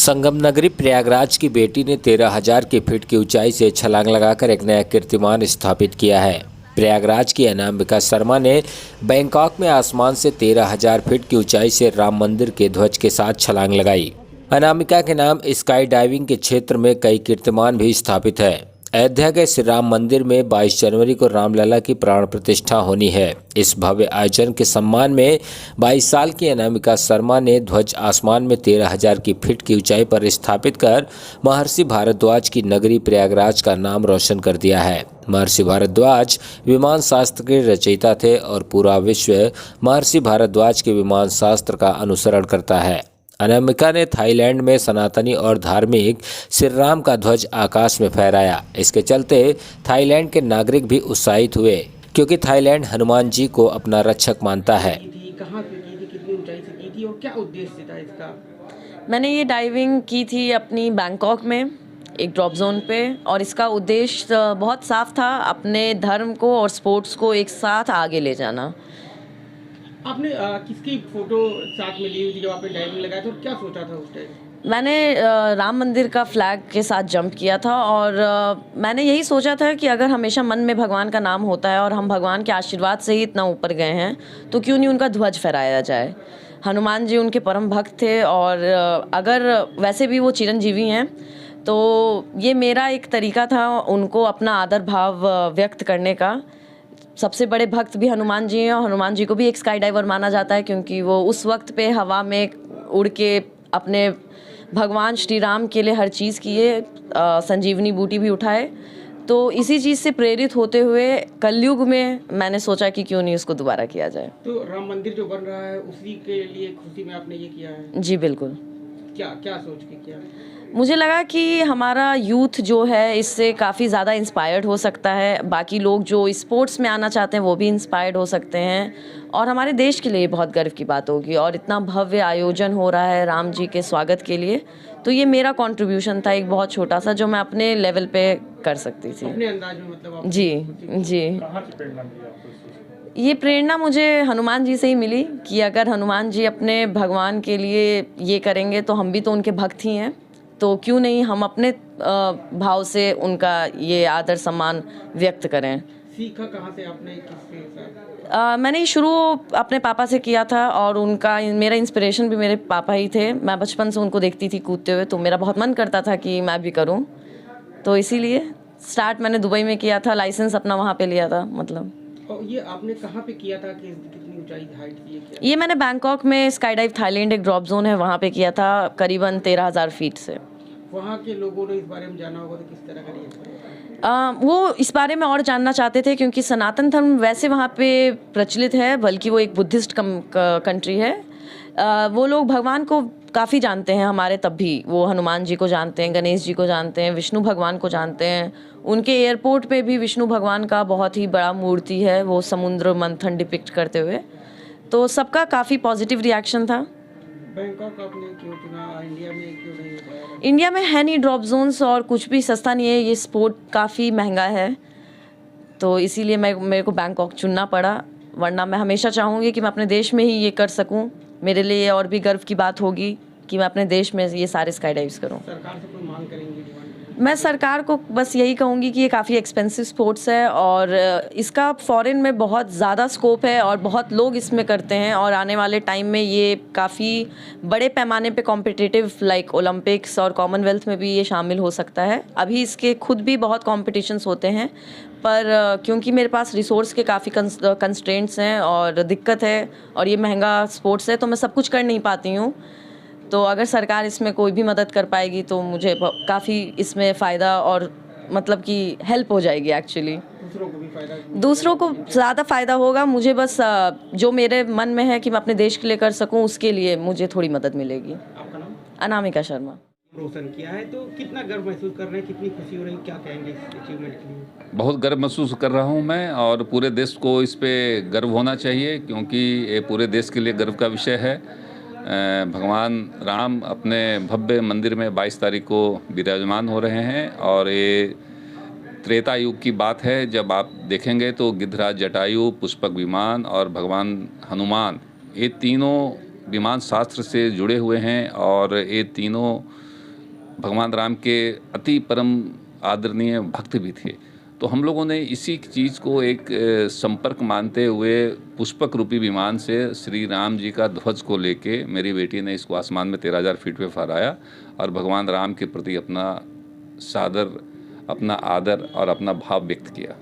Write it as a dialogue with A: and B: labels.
A: संगम नगरी प्रयागराज की बेटी ने 13,000 की फीट की ऊंचाई से छलांग लगाकर एक नया कीर्तिमान स्थापित किया है। प्रयागराज की अनामिका शर्मा ने बैंकॉक में आसमान से 13,000 फीट की ऊंचाई से राम मंदिर के ध्वज के साथ छलांग लगाई। अनामिका के नाम स्काई डाइविंग के क्षेत्र में कई कीर्तिमान भी स्थापित है। अयोध्या के श्री राम मंदिर में 22 जनवरी को रामलला की प्राण प्रतिष्ठा होनी है। इस भव्य आयोजन के सम्मान में 22 साल की अनामिका शर्मा ने ध्वज आसमान में 13,000 की फीट की ऊंचाई पर स्थापित कर महर्षि भारद्वाज की नगरी प्रयागराज का नाम रोशन कर दिया है। महर्षि भारद्वाज विमान शास्त्र के रचयिता थे और पूरा विश्व महर्षि भारद्वाज के विमान शास्त्र का अनुसरण करता है। अनामिका ने थाईलैंड में सनातनी और धार्मिक श्री राम का ध्वज आकाश में फहराया। इसके चलते थाईलैंड के नागरिक भी उत्साहित हुए, क्योंकि थाईलैंड हनुमान जी को अपना रक्षक मानता है।
B: कहाँ से की थी, कितनी ऊंचाई से की थी और क्या उद्देश्य था इसका?
C: मैंने ये डाइविंग की थी अपनी बैंकॉक में एक ड्रॉप जोन पे, और इसका उद्देश्य बहुत साफ था, अपने धर्म को और स्पोर्ट्स को एक साथ आगे ले जाना।
B: आपने किसकी फोटो साथ में ली हुई थी जब आपने डाइविंग लगाया था और क्या सोचा था उस टाइम?
C: मैंने राम मंदिर का फ्लैग के साथ जंप किया था, और मैंने यही सोचा था कि अगर हमेशा मन में भगवान का नाम होता है और हम भगवान के आशीर्वाद से ही इतना ऊपर गए हैं, तो क्यों नहीं उनका ध्वज फहराया जाए। हनुमान जी उनके परम भक्त थे, और अगर वैसे भी वो चिरंजीवी हैं, तो ये मेरा एक तरीका था उनको अपना आदर भाव व्यक्त करने का। सबसे बड़े भक्त भी हनुमान जी हैं, और हनुमान जी को भी एक स्काई डाइवर माना जाता है, क्योंकि वो उस वक्त पे हवा में उड़ के अपने भगवान श्री राम के लिए हर चीज़ किए, संजीवनी बूटी भी उठाए। तो इसी चीज़ से प्रेरित होते हुए कलयुग में मैंने सोचा कि क्यों नहीं उसको दोबारा किया जाए।
B: तो राम मंदिर जो बन रहा है उसी के लिए खुशी में आपने ये किया है?
C: जी बिल्कुल।
B: क्या क्या सोच के किया?
C: मुझे लगा कि हमारा यूथ जो है इससे काफ़ी ज़्यादा इंस्पायर्ड हो सकता है, बाकी लोग जो स्पोर्ट्स में आना चाहते हैं वो भी इंस्पायर्ड हो सकते हैं, और हमारे देश के लिए बहुत गर्व की बात होगी। और इतना भव्य आयोजन हो रहा है राम जी के स्वागत के लिए, तो ये मेरा कंट्रीब्यूशन था एक बहुत छोटा सा, जो मैं अपने लेवल पे कर सकती थी।
B: अपने अंदाज में मतलब आप?
C: जी जी। ये प्रेरणा मुझे हनुमान जी से ही मिली कि अगर हनुमान जी अपने भगवान के लिए ये करेंगे तो हम भी तो उनके भक्त ही हैं, तो क्यों नहीं हम अपने भाव से उनका ये आदर सम्मान व्यक्त करें।
B: सीखा कहाँ से आपने, किसके साथ?
C: मैंने शुरू अपने पापा से किया था, और उनका मेरा इंस्पिरेशन भी मेरे पापा ही थे। मैं बचपन से उनको देखती थी कूदते हुए, तो मेरा बहुत मन करता था कि मैं भी करूं, तो इसीलिए स्टार्ट मैंने दुबई में किया था, लाइसेंस अपना वहाँ पे लिया था। मतलब
B: और ये आपने कहाँ पे किया था, कितनी ऊंचाई हाइट थी क्या?
C: ये मैंने बैंकॉक में स्काई डाइव थाईलैंड एक ड्रॉप जोन है वहाँ पे किया था, करीबन 13,000 फीट से।
B: वहाँ के लोगों ने इस बारे में जाना होगा तो किस तरह का रिएक्शन?
C: वो इस बारे में और जानना चाहते थे, क्योंकि सनातन धर्म वैसे वहाँ पे प्रचलित है, बल्कि वो एक बुद्धिस्ट कंट्री है। वो लोग भगवान को काफ़ी जानते हैं हमारे, तब भी वो हनुमान जी को जानते हैं, गणेश जी को जानते हैं, विष्णु भगवान को जानते हैं। उनके एयरपोर्ट पे भी विष्णु भगवान का बहुत ही बड़ा मूर्ति है, वो समुद्र मंथन डिपिक्ट करते हुए, तो सबका काफ़ी पॉजिटिव रिएक्शन था।
B: बैंकॉक आपने क्यों चुना, इंडिया में क्यों नहीं बताया?
C: इंडिया में है नहीं ड्रॉप जोन्स, और कुछ भी सस्ता नहीं है, ये स्पोर्ट काफ़ी महंगा है, तो इसीलिए मेरे को बैंकॉक चुनना पड़ा। वरना मैं हमेशा चाहूँगी कि मैं अपने देश में ही ये कर सकूँ। मेरे लिए और भी गर्व की बात होगी कि मैं अपने देश में ये सारे स्काई डाइव्स करूँ।
B: सरकार से कोई मांग करेंगे, डिमांड?
C: मैं सरकार को बस यही कहूँगी कि ये काफ़ी एक्सपेंसिव स्पोर्ट्स है, और इसका फॉरेन में बहुत ज़्यादा स्कोप है, और बहुत लोग इसमें करते हैं, और आने वाले टाइम में ये काफ़ी बड़े पैमाने पे कॉम्पिटिटिव लाइक ओलंपिक्स और कॉमनवेल्थ में भी ये शामिल हो सकता है। अभी इसके खुद भी बहुत कॉम्पिटिशन्स होते हैं, पर क्योंकि मेरे पास रिसोर्स के काफ़ी कंस्ट्रेंट्स हैं और दिक्कत है, और ये महंगा स्पोर्ट्स है, तो मैं सब कुछ कर नहीं पाती हूँ। तो अगर सरकार इसमें कोई भी मदद कर पाएगी तो मुझे काफ़ी इसमें फ़ायदा, और मतलब कि हेल्प हो जाएगी एक्चुअली।
B: दूसरों को भी फायदा?
C: दूसरों को ज़्यादा फ़ायदा होगा, मुझे बस जो मेरे मन में है कि मैं अपने देश के लिए कर सकूं, उसके लिए मुझे थोड़ी मदद मिलेगी।
B: आपका नाम?
C: अनामिका शर्मा।
B: रोशन किया है, तो कितना गर्व महसूस कर रहे हैं, कितनी खुशी हो रही है, क्या कहेंगे इस अचीवमेंट के लिए?
D: बहुत गर्व महसूस कर रहा हूं मैं, और पूरे देश को इस पे गर्व होना चाहिए, क्योंकि ये पूरे देश के लिए गर्व का विषय है। भगवान राम अपने भव्य मंदिर में 22 तारीख को विराजमान हो रहे हैं, और ये त्रेता युग की बात है। जब आप देखेंगे तो गिद्धराज जटायु, पुष्पक विमान और भगवान हनुमान, ये तीनों विमान शास्त्र से जुड़े हुए हैं, और ये तीनों भगवान राम के अति परम आदरणीय भक्त भी थे। तो हम लोगों ने इसी चीज़ को एक संपर्क मानते हुए पुष्पक रूपी विमान से श्री राम जी का ध्वज को लेके मेरी बेटी ने इसको आसमान में 13,000 फीट पे फहराया और भगवान राम के प्रति अपना सादर, अपना आदर और अपना भाव व्यक्त किया।